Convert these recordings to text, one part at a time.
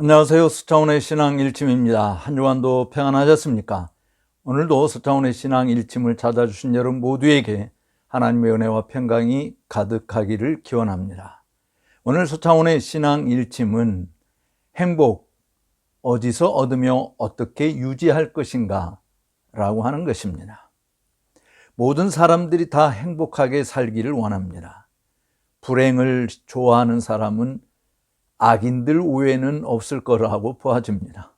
안녕하세요. 서창훈의 신앙 일침입니다. 한 주간도 평안하셨습니까? 오늘도 서창훈의 신앙 일침을 찾아주신 여러분 모두에게 하나님의 은혜와 평강이 가득하기를 기원합니다. 오늘 서창훈의 신앙 일침은 행복, 어디서 얻으며 어떻게 유지할 것인가 라고 하는 것입니다. 모든 사람들이 다 행복하게 살기를 원합니다. 불행을 좋아하는 사람은 악인들 외에는 없을 거라고 보아집니다.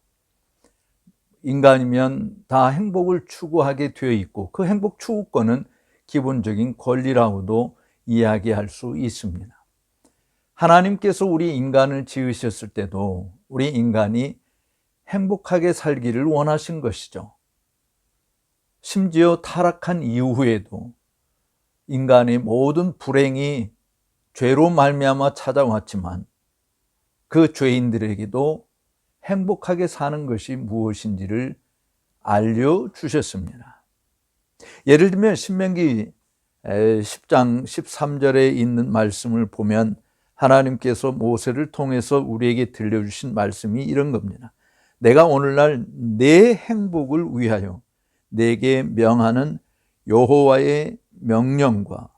인간이면 다 행복을 추구하게 되어 있고 그 행복 추구권은 기본적인 권리라고도 이야기할 수 있습니다. 하나님께서 우리 인간을 지으셨을 때도 우리 인간이 행복하게 살기를 원하신 것이죠. 심지어 타락한 이후에도 인간의 모든 불행이 죄로 말미암아 찾아왔지만 그 죄인들에게도 행복하게 사는 것이 무엇인지를 알려주셨습니다. 예를 들면 신명기 10장 13절에 있는 말씀을 보면 하나님께서 모세를 통해서 우리에게 들려주신 말씀이 이런 겁니다. 내가 오늘날 내 행복을 위하여 내게 명하는 여호와의 명령과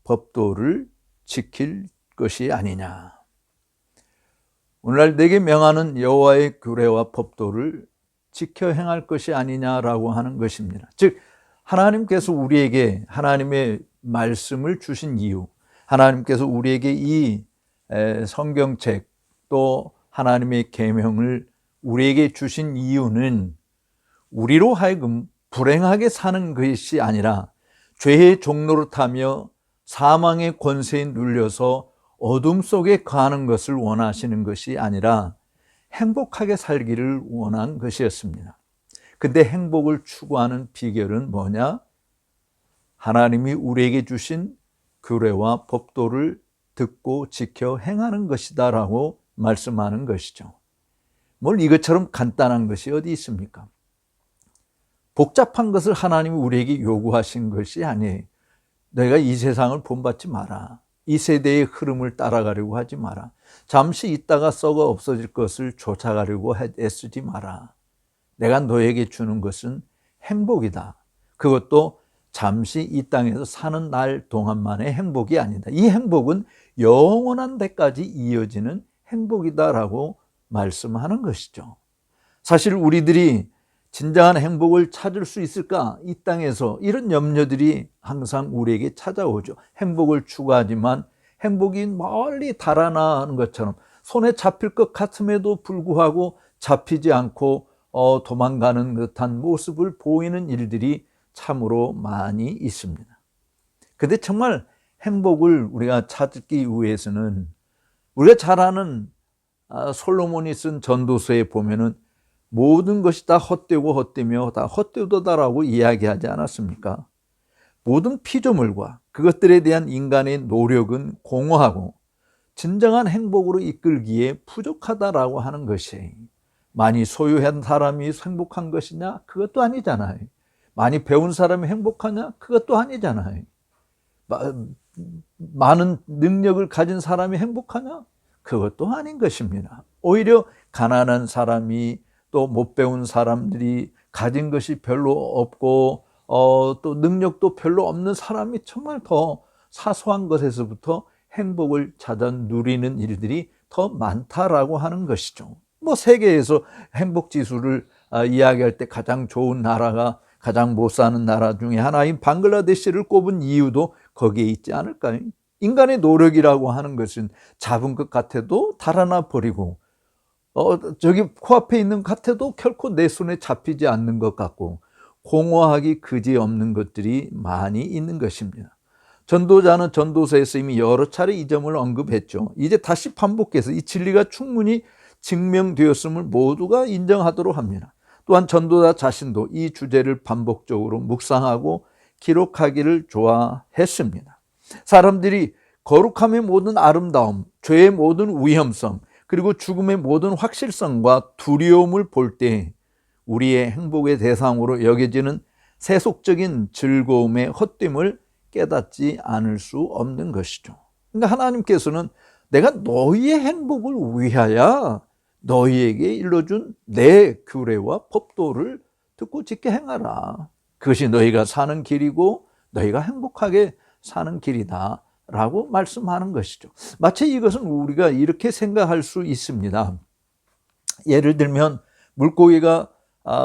법도를 지킬 것이 아니냐. 오늘날 내게 명하는 여호와의 규례와 법도를 지켜 행할 것이 아니냐라고 하는 것입니다. 즉 하나님께서 우리에게 하나님의 말씀을 주신 이유, 하나님께서 우리에게 이 성경책 또 하나님의 계명을 우리에게 주신 이유는 우리로 하여금 불행하게 사는 것이 아니라 죄의 종로로 타며 사망의 권세에 눌려서 어둠 속에 가는 것을 원하시는 것이 아니라 행복하게 살기를 원한 것이었습니다. 근데 행복을 추구하는 비결은 뭐냐? 하나님이 우리에게 주신 규례와 법도를 듣고 지켜 행하는 것이다 라고 말씀하는 것이죠. 뭘 이것처럼 간단한 것이 어디 있습니까? 복잡한 것을 하나님이 우리에게 요구하신 것이 아니에요. 너희가 이 세상을 본받지 마라. 이 세대의 흐름을 따라가려고 하지 마라. 잠시 있다가 썩어 없어질 것을 쫓아가려고 애쓰지 마라. 내가 너에게 주는 것은 행복이다. 그것도 잠시 이 땅에서 사는 날 동안만의 행복이 아니다. 이 행복은 영원한 데까지 이어지는 행복이다라고 말씀하는 것이죠. 사실 우리들이 진정한 행복을 찾을 수 있을까? 이 땅에서 이런 염려들이 항상 우리에게 찾아오죠. 행복을 추구하지만 행복이 멀리 달아나는 것처럼 손에 잡힐 것 같음에도 불구하고 잡히지 않고 도망가는 듯한 모습을 보이는 일들이 참으로 많이 있습니다. 그런데 정말 행복을 우리가 찾기 위해서는 우리가 잘 아는 솔로몬이 쓴 전도서에 보면은 모든 것이 다 헛되고 헛되며 다 헛되도다라고 이야기하지 않았습니까? 모든 피조물과 그것들에 대한 인간의 노력은 공허하고 진정한 행복으로 이끌기에 부족하다라고 하는 것이 많이 소유한 사람이 행복한 것이냐? 그것도 아니잖아요. 많이 배운 사람이 행복하냐? 그것도 아니잖아요. 많은 능력을 가진 사람이 행복하냐? 그것도 아닌 것입니다. 오히려 가난한 사람이 또 못 배운 사람들이 가진 것이 별로 없고 또 능력도 별로 없는 사람이 정말 더 사소한 것에서부터 행복을 찾아 누리는 일들이 더 많다라고 하는 것이죠. 세계에서 행복 지수를 이야기할 때 가장 좋은 나라가 가장 못 사는 나라 중에 하나인 방글라데시를 꼽은 이유도 거기에 있지 않을까요? 인간의 노력이라고 하는 것은 잡은 것 같아도 달아나 버리고 저기 코앞에 있는 것 같아도 결코 내 손에 잡히지 않는 것 같고 공허하기 그지없는 것들이 많이 있는 것입니다. 전도자는 전도서에서 이미 여러 차례 이 점을 언급했죠. 이제 다시 반복해서 이 진리가 충분히 증명되었음을 모두가 인정하도록 합니다. 또한 전도자 자신도 이 주제를 반복적으로 묵상하고 기록하기를 좋아했습니다. 사람들이 거룩함의 모든 아름다움, 죄의 모든 위험성, 그리고 죽음의 모든 확실성과 두려움을 볼 때 우리의 행복의 대상으로 여겨지는 세속적인 즐거움의 헛됨을 깨닫지 않을 수 없는 것이죠. 그러니까 하나님께서는 내가 너희의 행복을 위하여 너희에게 일러준 내 규례와 법도를 듣고 지켜 행하라. 그것이 너희가 사는 길이고 너희가 행복하게 사는 길이다 라고 말씀하는 것이죠. 마치 이것은 우리가 이렇게 생각할 수 있습니다. 예를 들면 물고기가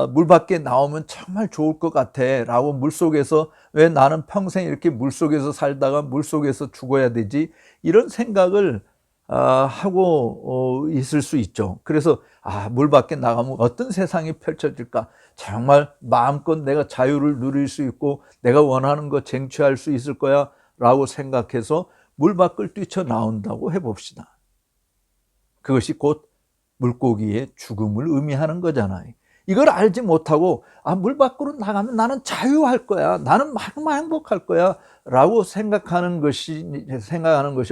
물 밖에 나오면 정말 좋을 것 같아 라고 물속에서, 왜 나는 평생 이렇게 물속에서 살다가 물속에서 죽어야 되지, 이런 생각을 하고 있을 수 있죠. 그래서 물 밖에 나가면 어떤 세상이 펼쳐질까, 정말 마음껏 내가 자유를 누릴 수 있고 내가 원하는 거 쟁취할 수 있을 거야 라고 생각해서 물 밖을 뛰쳐나온다고 해봅시다. 그것이 곧 물고기의 죽음을 의미하는 거잖아요. 이걸 알지 못하고 물 밖으로 나가면 나는 자유할 거야, 나는 정말 행복할 거야 라고 생각하는 것이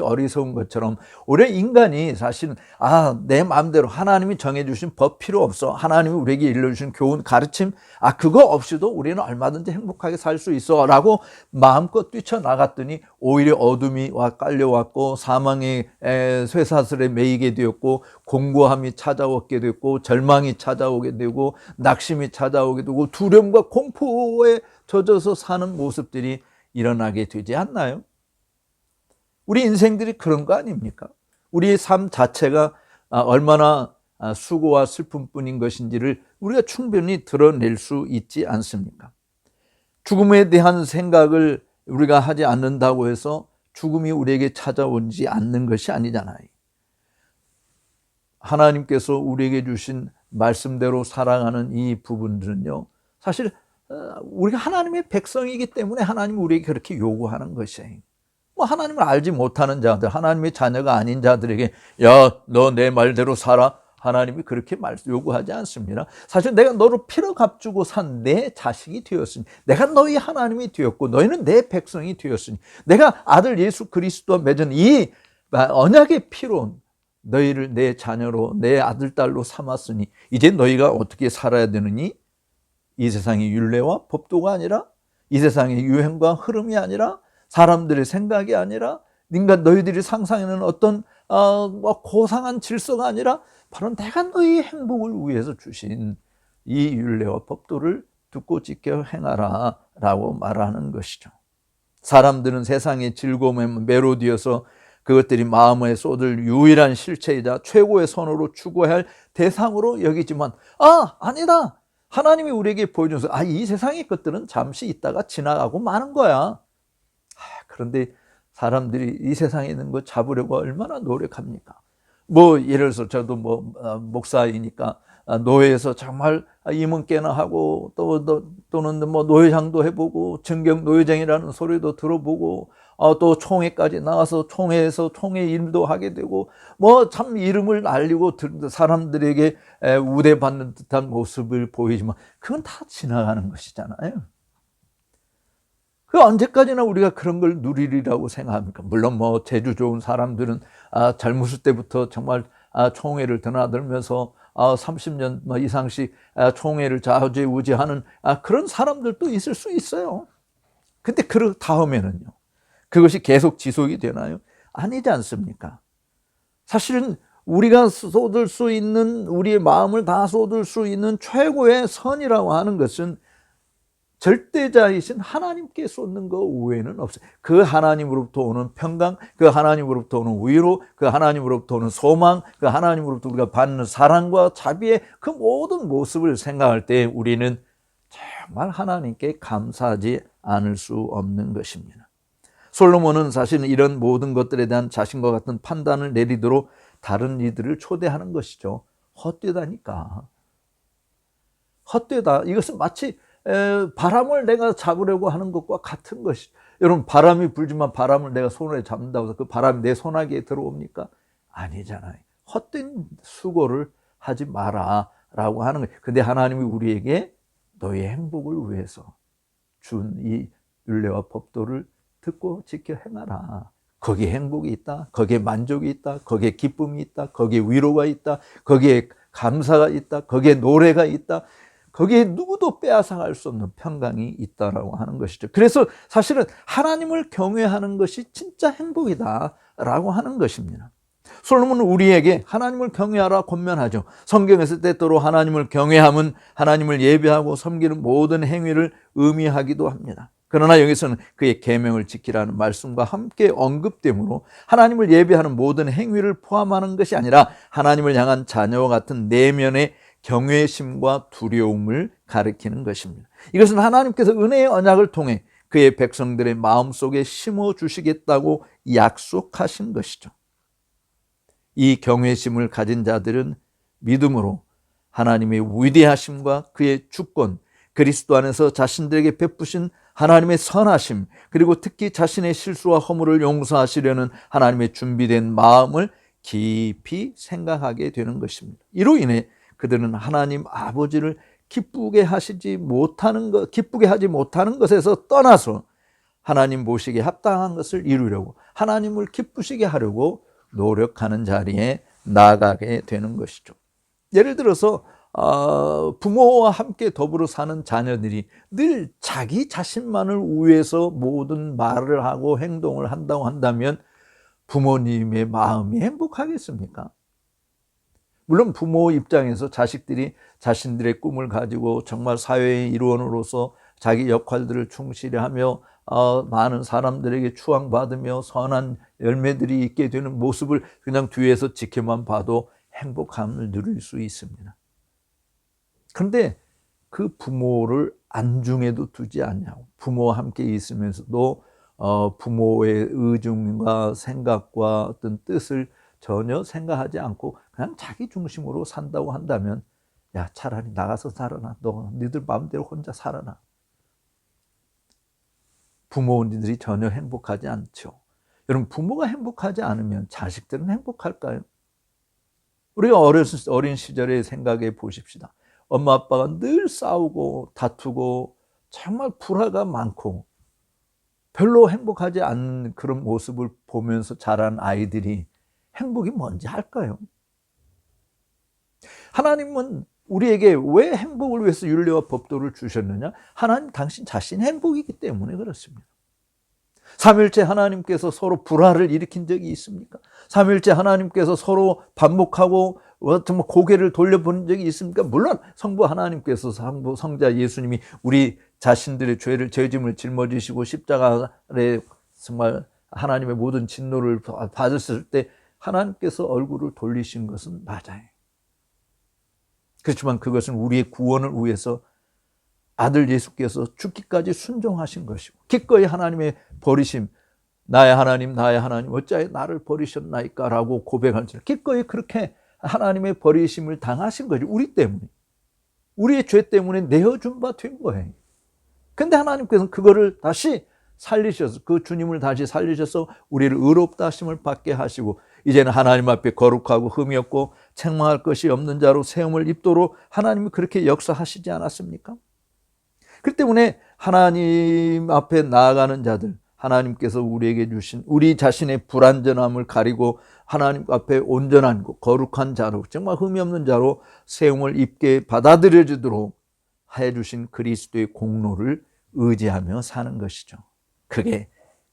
어리석은 것처럼, 우리 인간이 사실은 내 마음대로 하나님이 정해주신 법 필요 없어, 하나님이 우리에게 일러주신 교훈 가르침 그거 없이도 우리는 얼마든지 행복하게 살 수 있어 라고 마음껏 뛰쳐나갔더니 오히려 어둠이 깔려왔고 사망의 쇠사슬에 매이게 되었고 공고함이 찾아오게 됐고 절망이 찾아오게 되고 낙심이 찾아오게 되고 두려움과 공포에 젖어서 사는 모습들이 일어나게 되지 않나요? 우리 인생들이 그런 거 아닙니까? 우리의 삶 자체가 얼마나 수고와 슬픔뿐인 것인지를 우리가 충분히 드러낼 수 있지 않습니까? 죽음에 대한 생각을 우리가 하지 않는다고 해서 죽음이 우리에게 찾아오지 않는 것이 아니잖아요. 하나님께서 우리에게 주신 말씀대로 살아가는 이 부분들은요, 사실 우리가 하나님의 백성이기 때문에 하나님이 우리에게 그렇게 요구하는 것이에요. 하나님을 알지 못하는 자들, 하나님의 자녀가 아닌 자들에게 너 내 말대로 살아, 하나님이 그렇게 요구하지 않습니다. 사실 내가 너로 피로 값주고 산 내 자식이 되었으니, 내가 너희 하나님이 되었고 너희는 내 백성이 되었으니, 내가 아들 예수 그리스도와 맺은 이 언약의 피로 너희를 내 자녀로, 내 아들 딸로 삼았으니 이제 너희가 어떻게 살아야 되느니, 이 세상의 율례와 법도가 아니라, 이 세상의 유행과 흐름이 아니라, 사람들의 생각이 아니라, 너희들이 상상하는 어떤 고상한 질서가 아니라 바로 내가 너희의 행복을 위해서 주신 이 율례와 법도를 듣고 지켜 행하라 라고 말하는 것이죠. 사람들은 세상의 즐거움에 매료되어서 그것들이 마음에 쏟을 유일한 실체이자 최고의 선호로 추구해야 할 대상으로 여기지만 아니다, 하나님이 우리에게 보여줘서 이 세상의 것들은 잠시 있다가 지나가고 마는 거야. 그런데 사람들이 이 세상에 있는 거 잡으려고 얼마나 노력합니까? 예를 들어서 저도 목사이니까 노예에서 정말 임은깨나 하고 또는 노예장도 해보고 정경 노예장이라는 소리도 들어보고 또 총회까지 나가서 총회에서 총회 일도 하게 되고 참 이름을 알리고 사람들에게 우대받는 듯한 모습을 보이지만 그건 다 지나가는 것이잖아요. 그 언제까지나 우리가 그런 걸 누리리라고 생각합니까? 물론 재주 좋은 사람들은 젊었을 때부터 정말 총회를 드나들면서 30년 이상씩 총회를 좌지우지하는 그런 사람들도 있을 수 있어요. 근데 그 다음에는요, 그것이 계속 지속이 되나요? 아니지 않습니까? 사실은 우리가 쏟을 수 있는, 우리의 마음을 다 쏟을 수 있는 최고의 선이라고 하는 것은 절대자이신 하나님께 쏟는 것 외에는 없어요. 그 하나님으로부터 오는 평강, 그 하나님으로부터 오는 위로, 그 하나님으로부터 오는 소망, 그 하나님으로부터 우리가 받는 사랑과 자비의 그 모든 모습을 생각할 때 우리는 정말 하나님께 감사하지 않을 수 없는 것입니다. 솔로몬은 사실은 이런 모든 것들에 대한 자신과 같은 판단을 내리도록 다른 이들을 초대하는 것이죠. 헛되다니까. 헛되다. 이것은 마치 바람을 내가 잡으려고 하는 것과 같은 것이. 여러분, 바람이 불지만 바람을 내가 손에 잡는다고 해서 그 바람이 내 손아귀에 들어옵니까? 아니잖아요. 헛된 수고를 하지 마라 라고 하는 거예요. 근데 하나님이 우리에게 너의 행복을 위해서 준 이 율례와 법도를 듣고 지켜 행하라. 거기에 행복이 있다, 거기에 만족이 있다, 거기에 기쁨이 있다, 거기에 위로가 있다, 거기에 감사가 있다, 거기에 노래가 있다, 거기에 누구도 빼앗아갈 수 없는 평강이 있다라고 하는 것이죠. 그래서 사실은 하나님을 경외하는 것이 진짜 행복이다라고 하는 것입니다. 솔로몬은 우리에게 하나님을 경외하라 권면하죠. 성경에서 때때로 하나님을 경외함은 하나님을 예배하고 섬기는 모든 행위를 의미하기도 합니다. 그러나 여기서는 그의 계명을 지키라는 말씀과 함께 언급되므로 하나님을 예배하는 모든 행위를 포함하는 것이 아니라 하나님을 향한 자녀와 같은 내면의 경외심과 두려움을 가리키는 것입니다. 이것은 하나님께서 은혜의 언약을 통해 그의 백성들의 마음속에 심어주시겠다고 약속하신 것이죠. 이 경외심을 가진 자들은 믿음으로 하나님의 위대하심과 그의 주권, 그리스도 안에서 자신들에게 베푸신 하나님의 선하심, 그리고 특히 자신의 실수와 허물을 용서하시려는 하나님의 준비된 마음을 깊이 생각하게 되는 것입니다. 이로 인해 그들은 하나님 아버지를 기쁘게 하지 못하는 것에서 떠나서 하나님 보시기에 합당한 것을 이루려고, 하나님을 기쁘시게 하려고 노력하는 자리에 나아가게 되는 것이죠. 예를 들어서 부모와 함께 더불어 사는 자녀들이 늘 자기 자신만을 위해서 모든 말을 하고 행동을 한다고 한다면 부모님의 마음이 행복하겠습니까? 물론 부모 입장에서 자식들이 자신들의 꿈을 가지고 정말 사회의 일원으로서 자기 역할들을 충실히 하며 많은 사람들에게 추앙받으며 선한 열매들이 있게 되는 모습을 그냥 뒤에서 지켜만 봐도 행복함을 누릴 수 있습니다. 그런데 그 부모를 안중에도 두지 않냐고, 부모와 함께 있으면서도 부모의 의중과 생각과 어떤 뜻을 전혀 생각하지 않고 그냥 자기 중심으로 산다고 한다면, 야, 차라리 나가서 살아라. 너희들 마음대로 혼자 살아라. 부모님들이 전혀 행복하지 않죠. 여러분, 부모가 행복하지 않으면 자식들은 행복할까요? 우리가 어린 시절에 생각해 보십시다. 엄마 아빠가 늘 싸우고 다투고 정말 불화가 많고 별로 행복하지 않는 그런 모습을 보면서 자란 아이들이 행복이 뭔지 알까요? 하나님은 우리에게 왜 행복을 위해서 윤리와 법도를 주셨느냐? 하나님 당신 자신이 행복이기 때문에 그렇습니다. 삼일째 하나님께서 서로 불화를 일으킨 적이 있습니까? 삼일째 하나님께서 서로 반목하고 정말 고개를 돌려보는 적이 있습니까? 물론 성부 하나님께서, 성자 예수님이 우리 자신들의 죄짐을 짊어지시고 십자가에 정말 하나님의 모든 진노를 받았을 때 하나님께서 얼굴을 돌리신 것은 맞아요. 그렇지만 그것은 우리의 구원을 위해서 아들 예수께서 죽기까지 순종하신 것이고, 기꺼이 하나님의 버리심, 나의 하나님 어찌하여 나를 버리셨나이까 라고 고백한 줄 기꺼이 그렇게 하나님의 버리심을 당하신 거죠. 우리 때문에, 우리의 죄 때문에 내어준 바 된 거예요. 근데 하나님께서는 그거를 다시 살리셔서, 그 주님을 다시 살리셔서 우리를 의롭다 하심을 받게 하시고, 이제는 하나님 앞에 거룩하고 흠이 없고 책망할 것이 없는 자로 세움을 입도록 하나님이 그렇게 역사하시지 않았습니까? 그렇기 때문에 하나님 앞에 나아가는 자들, 하나님께서 우리에게 주신 우리 자신의 불완전함을 가리고 하나님 앞에 온전한 거룩한 자로, 정말 흠이 없는 자로 세움을 입게 받아들여지도록 해주신 그리스도의 공로를 의지하며 사는 것이죠. 그게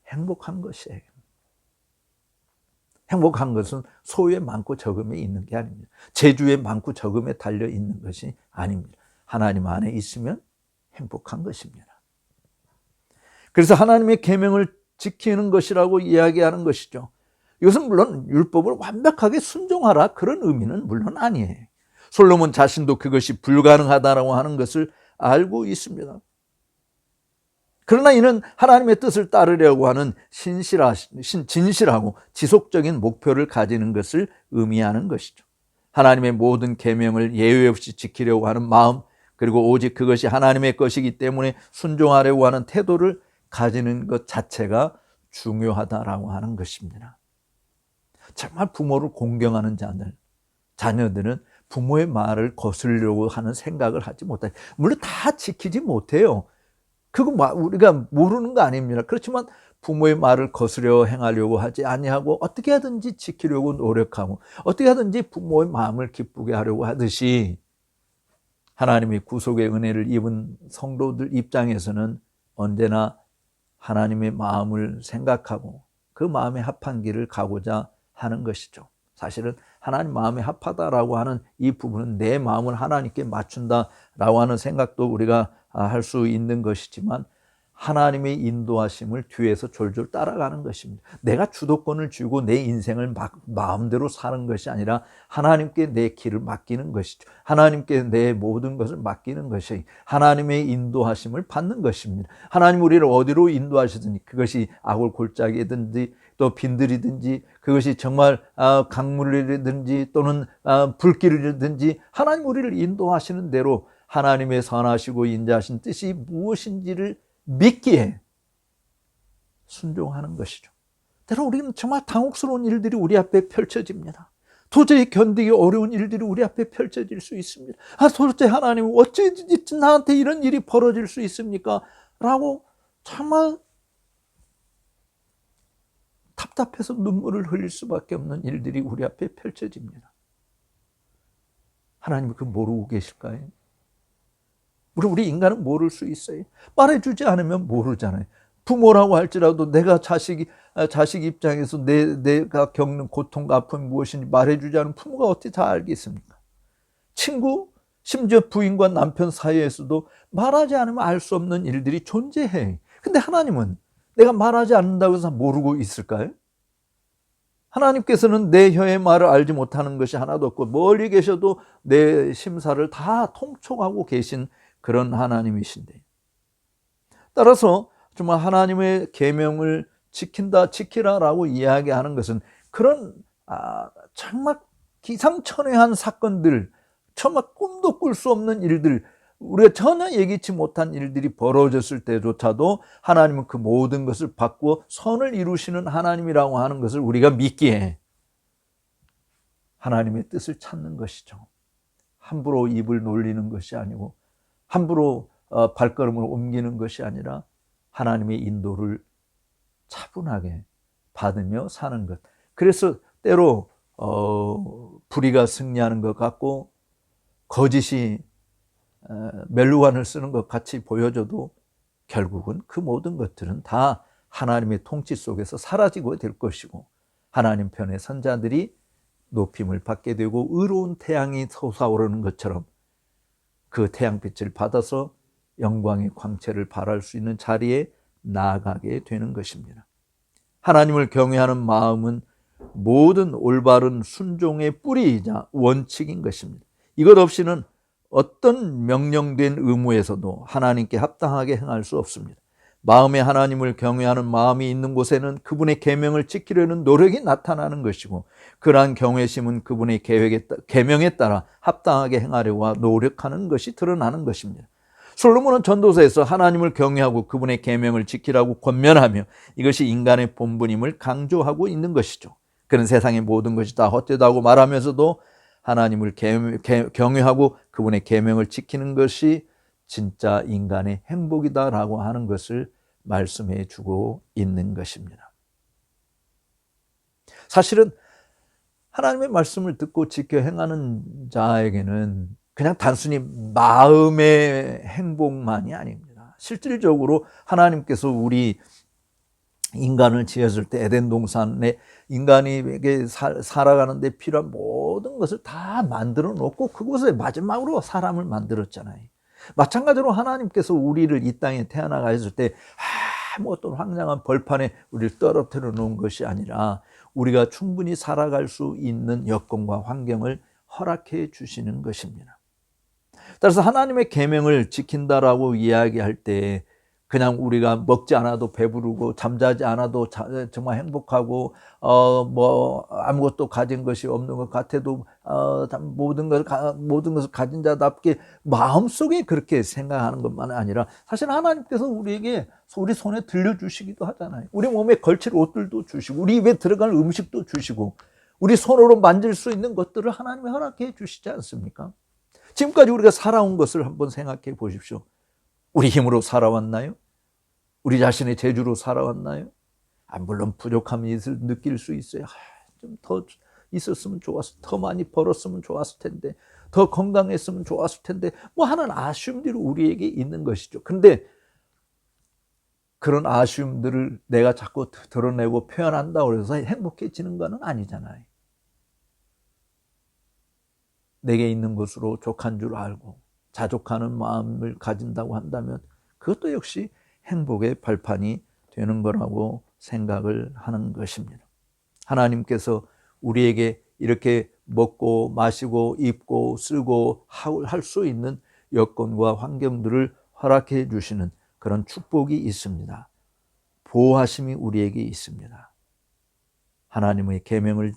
행복한 것이에요. 행복한 것은 소유에 많고 적음에 있는 게 아닙니다. 재주에 많고 적음에 달려 있는 것이 아닙니다. 하나님 안에 있으면 행복한 것입니다. 그래서 하나님의 계명을 지키는 것이라고 이야기하는 것이죠. 이것은 물론 율법을 완벽하게 순종하라 그런 의미는 물론 아니에요. 솔로몬 자신도 그것이 불가능하다라고 하는 것을 알고 있습니다. 그러나 이는 하나님의 뜻을 따르려고 하는 진실하고 지속적인 목표를 가지는 것을 의미하는 것이죠. 하나님의 모든 계명을 예외 없이 지키려고 하는 마음, 그리고 오직 그것이 하나님의 것이기 때문에 순종하려고 하는 태도를 가지는 것 자체가 중요하다라고 하는 것입니다. 정말 부모를 공경하는 자녀들은 부모의 말을 거스르려고 하는 생각을 하지 못해요. 물론 다 지키지 못해요. 그거 우리가 모르는 거 아닙니다. 그렇지만 부모의 말을 거스려 행하려고 하지 아니하고 어떻게 하든지 지키려고 노력하고 어떻게 하든지 부모의 마음을 기쁘게 하려고 하듯이 하나님의 구속의 은혜를 입은 성도들 입장에서는 언제나 하나님의 마음을 생각하고 그 마음에 합한 길을 가고자 하는 것이죠. 사실은 하나님 마음에 합하다라고 하는 이 부분은 내 마음을 하나님께 맞춘다라고 하는 생각도 우리가 할 수 있는 것이지만, 하나님의 인도하심을 뒤에서 졸졸 따라가는 것입니다. 내가 주도권을 쥐고 내 인생을 마음대로 사는 것이 아니라 하나님께 내 길을 맡기는 것이죠. 하나님께 내 모든 것을 맡기는 것이 하나님의 인도하심을 받는 것입니다. 하나님 우리를 어디로 인도하시든지, 그것이 아골 골짜기든지 또 빈들이든지, 그것이 정말 강물이든지 또는 불길이든지, 하나님 우리를 인도하시는 대로 하나님의 선하시고 인자하신 뜻이 무엇인지를 믿기에 순종하는 것이죠. 때로 우리는 정말 당혹스러운 일들이 우리 앞에 펼쳐집니다. 도저히 견디기 어려운 일들이 우리 앞에 펼쳐질 수 있습니다. 도대체 하나님 어찌 나한테 이런 일이 벌어질 수 있습니까? 라고 정말 답답해서 눈물을 흘릴 수밖에 없는 일들이 우리 앞에 펼쳐집니다. 하나님이 그거 모르고 계실까요? 우리 인간은 모를 수 있어요. 말해주지 않으면 모르잖아요. 부모라고 할지라도 내가 자식 입장에서 내가 겪는 고통과 아픔이 무엇인지 말해주지 않으면 부모가 어떻게 다 알겠습니까? 친구, 심지어 부인과 남편 사이에서도 말하지 않으면 알 수 없는 일들이 존재해. 근데 하나님은 내가 말하지 않는다고 해서 모르고 있을까요? 하나님께서는 내 혀의 말을 알지 못하는 것이 하나도 없고, 멀리 계셔도 내 심사를 다 통촉하고 계신 그런 하나님이신데, 따라서 정말 하나님의 계명을 지키라라고 이야기하는 것은 그런 정말 기상천외한 사건들, 정말 꿈도 꿀 수 없는 일들, 우리가 전혀 예기치 못한 일들이 벌어졌을 때조차도 하나님은 그 모든 것을 바꾸어 선을 이루시는 하나님이라고 하는 것을 우리가 믿기에 하나님의 뜻을 찾는 것이죠. 함부로 입을 놀리는 것이 아니고, 함부로 발걸음을 옮기는 것이 아니라 하나님의 인도를 차분하게 받으며 사는 것. 그래서 때로 불의가 승리하는 것 같고 거짓이 멸루관을 쓰는 것 같이 보여져도 결국은 그 모든 것들은 다 하나님의 통치 속에서 사라지고 될 것이고, 하나님 편의 선자들이 높임을 받게 되고 의로운 태양이 솟아오르는 것처럼 그 태양빛을 받아서 영광의 광채를 발할 수 있는 자리에 나아가게 되는 것입니다. 하나님을 경외하는 마음은 모든 올바른 순종의 뿌리이자 원칙인 것입니다. 이것 없이는 어떤 명령된 의무에서도 하나님께 합당하게 행할 수 없습니다. 마음에 하나님을 경외하는 마음이 있는 곳에는 그분의 계명을 지키려는 노력이 나타나는 것이고, 그러한 경외심은 그분의 계명에 따라 합당하게 행하려고 노력하는 것이 드러나는 것입니다. 솔로몬은 전도서에서 하나님을 경외하고 그분의 계명을 지키라고 권면하며 이것이 인간의 본분임을 강조하고 있는 것이죠. 그는 세상의 모든 것이 다 헛되다고 말하면서도 하나님을 경외하고 그분의 계명을 지키는 것이 진짜 인간의 행복이다라고 하는 것을 말씀해 주고 있는 것입니다. 사실은 하나님의 말씀을 듣고 지켜 행하는 자에게는 그냥 단순히 마음의 행복만이 아닙니다. 실질적으로 하나님께서 우리 인간을 지었을 때 에덴 동산에 인간에게 살아가는 데 필요한 모든 것을 다 만들어 놓고 그곳에 마지막으로 사람을 만들었잖아요. 마찬가지로 하나님께서 우리를 이 땅에 태어나게 했을 때 어떤 황량한 벌판에 우리를 떨어뜨려 놓은 것이 아니라 우리가 충분히 살아갈 수 있는 여건과 환경을 허락해 주시는 것입니다. 따라서 하나님의 계명을 지킨다라고 이야기할 때 그냥 우리가 먹지 않아도 배부르고 잠자지 않아도 정말 행복하고 아무것도 가진 것이 없는 것 같아도 모든 것을 가진 자답게 마음속에 그렇게 생각하는 것만 아니라, 사실 하나님께서 우리에게 우리 손에 들려주시기도 하잖아요. 우리 몸에 걸칠 옷들도 주시고 우리 입에 들어갈 음식도 주시고 우리 손으로 만질 수 있는 것들을 하나님이 허락해 주시지 않습니까? 지금까지 우리가 살아온 것을 한번 생각해 보십시오. 우리 힘으로 살아왔나요? 우리 자신의 재주로 살아왔나요? 물론 부족함이 느낄 수 있어요. 좀 더 있었으면 좋았을, 더 많이 벌었으면 좋았을 텐데, 더 건강했으면 좋았을 텐데, 하는 아쉬움들이 우리에게 있는 것이죠. 그런데 그런 아쉬움들을 내가 자꾸 드러내고 표현한다고 해서 행복해지는 건 아니잖아요. 내게 있는 것으로 족한 줄 알고 자족하는 마음을 가진다고 한다면 그것도 역시 행복의 발판이 되는 거라고 생각을 하는 것입니다. 하나님께서 우리에게 이렇게 먹고 마시고 입고 쓰고 할 수 있는 여건과 환경들을 허락해 주시는 그런 축복이 있습니다. 보호하심이 우리에게 있습니다. 하나님의 계명을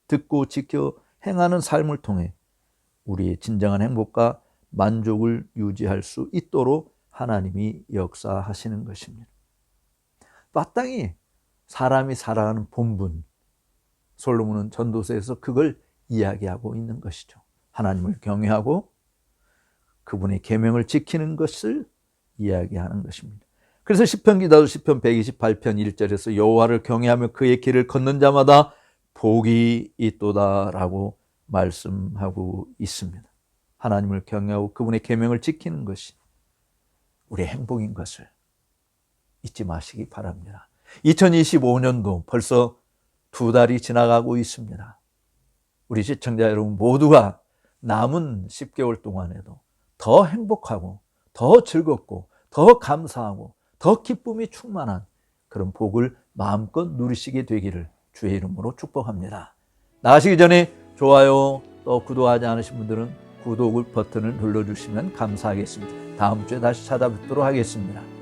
듣고 지켜 행하는 삶을 통해 우리의 진정한 행복과 만족을 유지할 수 있도록 하나님이 역사하시는 것입니다. 마땅히 사람이 살아가는 본분, 솔로몬은 전도서에서 그걸 이야기하고 있는 것이죠. 하나님을 경외하고 그분의 계명을 지키는 것을 이야기하는 것입니다. 그래서 시편 기자도 시편 128편 1절에서 여호와를 경외하며 그의 길을 걷는 자마다 복이 있도다라고 말씀하고 있습니다. 하나님을 경외하고 그분의 계명을 지키는 것이 우리의 행복인 것을 잊지 마시기 바랍니다. 2025년도 벌써 2달이 지나가고 있습니다. 우리 시청자 여러분 모두가 남은 10개월 동안에도 더 행복하고 더 즐겁고 더 감사하고 더 기쁨이 충만한 그런 복을 마음껏 누리시게 되기를 주의 이름으로 축복합니다. 나가시기 전에 좋아요 또 구독하지 않으신 분들은 구독 버튼을 눌러주시면 감사하겠습니다. 다음 주에 다시 찾아뵙도록 하겠습니다.